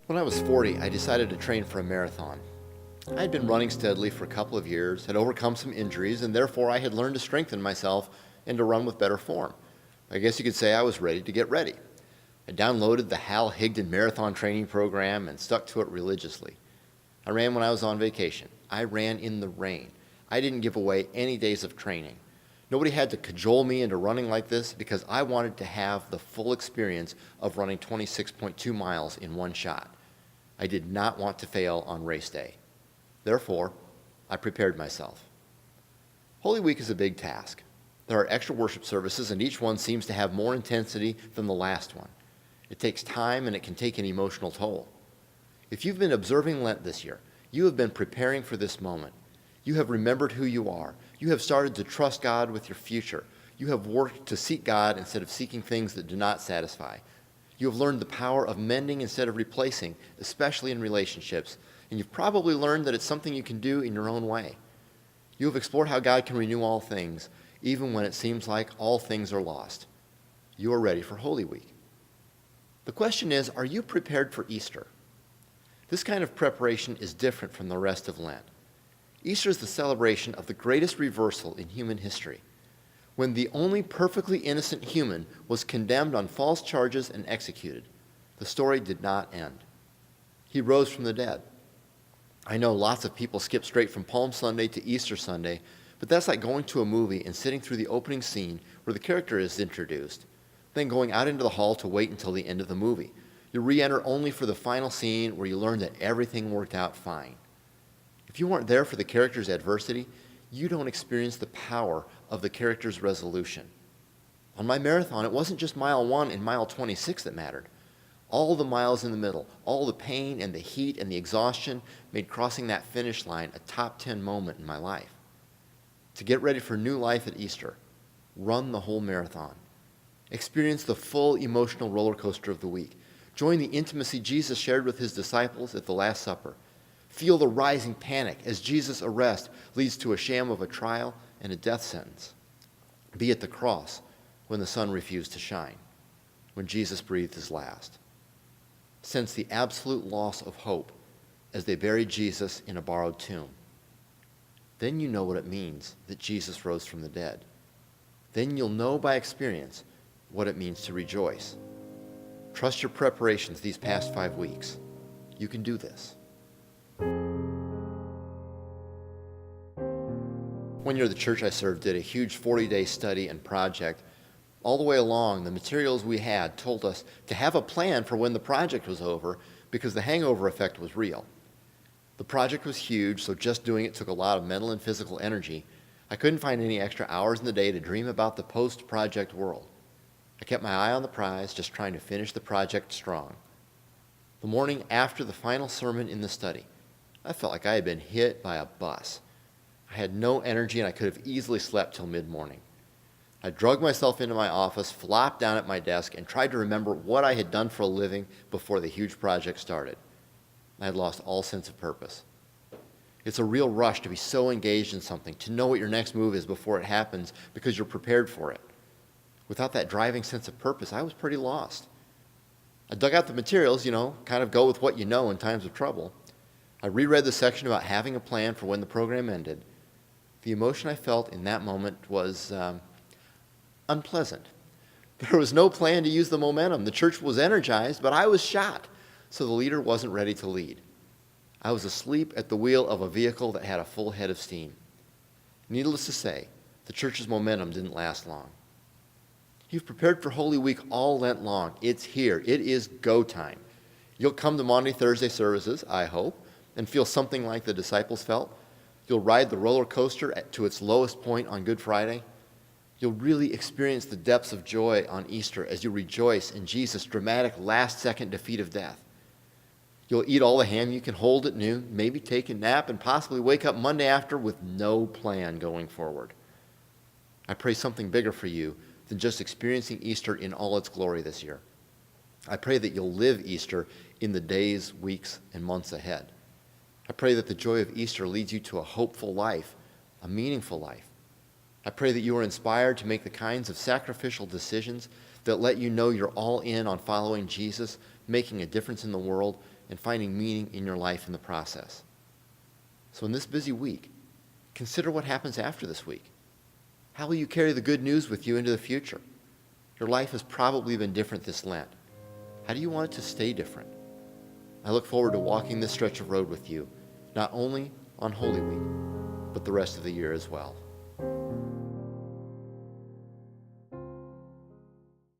When I was 40, I decided to train for a marathon. I had been running steadily for a couple of years, had overcome some injuries, and therefore I had learned to strengthen myself and to run with better form. I guess you could say I was ready to get ready. I downloaded the Hal Higdon Marathon Training Program and stuck to it religiously. I ran when I was on vacation. I ran in the rain. I didn't give away any days of training. Nobody had to cajole me into running like this because I wanted to have the full experience of running 26.2 miles in one shot. I did not want to fail on race day. Therefore, I prepared myself. Holy Week is a big task. There are extra worship services, and each one seems to have more intensity than the last one. It takes time, and it can take an emotional toll. If you've been observing Lent this year, you have been preparing for this moment. You have remembered who you are. You have started to trust God with your future. You have worked to seek God instead of seeking things that do not satisfy. You have learned the power of mending instead of replacing, especially in relationships. And you've probably learned that it's something you can do in your own way. You have explored how God can renew all things, even when it seems like all things are lost. You are ready for Holy Week. The question is, are you prepared for Easter? This kind of preparation is different from the rest of Lent. Easter is the celebration of the greatest reversal in human history, when the only perfectly innocent human was condemned on false charges and executed. The story did not end. He rose from the dead. I know lots of people skip straight from Palm Sunday to Easter Sunday, but that's like going to a movie and sitting through the opening scene where the character is introduced, then going out into the hall to wait until the end of the movie. You re-enter only for the final scene where you learn that everything worked out fine. If you weren't there for the character's adversity, you don't experience the power of the character's resolution. On my marathon, it wasn't just mile 1 and mile 26 that mattered. All the miles in the middle, all the pain and the heat and the exhaustion made crossing that finish line a top 10 moment in my life. To get ready for new life at Easter, run the whole marathon. Experience the full emotional roller coaster of the week. Join the intimacy Jesus shared with his disciples at the Last Supper. Feel the rising panic as Jesus' arrest leads to a sham of a trial and a death sentence. Be at the cross when the sun refused to shine, when Jesus breathed his last. Sense the absolute loss of hope as they buried Jesus in a borrowed tomb. Then you know what it means that Jesus rose from the dead. Then you'll know by experience what it means to rejoice. Trust your preparations these past 5 weeks. You can do this. One year, the church I served did a huge 40-day study and project. All the way along, the materials we had told us to have a plan for when the project was over because the hangover effect was real. The project was huge, so just doing it took a lot of mental and physical energy. I couldn't find any extra hours in the day to dream about the post-project world. I kept my eye on the prize, just trying to finish the project strong. The morning after the final sermon in the study, I felt like I had been hit by a bus. I had no energy and I could have easily slept till mid-morning. I drugged myself into my office, flopped down at my desk, and tried to remember what I had done for a living before the huge project started. I had lost all sense of purpose. It's a real rush to be so engaged in something, to know what your next move is before it happens because you're prepared for it. Without that driving sense of purpose, I was pretty lost. I dug out the materials, kind of go with what you know in times of trouble. I reread the section about having a plan for when the program ended. The emotion I felt in that moment was unpleasant. There was no plan to use the momentum. The church was energized, but I was shot, so the leader wasn't ready to lead. I was asleep at the wheel of a vehicle that had a full head of steam. Needless to say, the church's momentum didn't last long. You've prepared for Holy Week all Lent long. It's here. It is go time. You'll come to Maundy Thursday services, I hope, and feel something like the disciples felt. You'll ride the roller coaster to its lowest point on Good Friday. You'll really experience the depths of joy on Easter as you rejoice in Jesus' dramatic last-second defeat of death. You'll eat all the ham you can hold at noon, maybe take a nap, and possibly wake up Monday after with no plan going forward. I pray something bigger for you than just experiencing Easter in all its glory this year. I pray that you'll live Easter in the days, weeks, and months ahead. I pray that the joy of Easter leads you to a hopeful life, a meaningful life. I pray that you are inspired to make the kinds of sacrificial decisions that let you know you're all in on following Jesus, making a difference in the world, and finding meaning in your life in the process. So in this busy week, consider what happens after this week. How will you carry the good news with you into the future? Your life has probably been different this Lent. How do you want it to stay different? I look forward to walking this stretch of road with you, not only on Holy Week, but the rest of the year as well.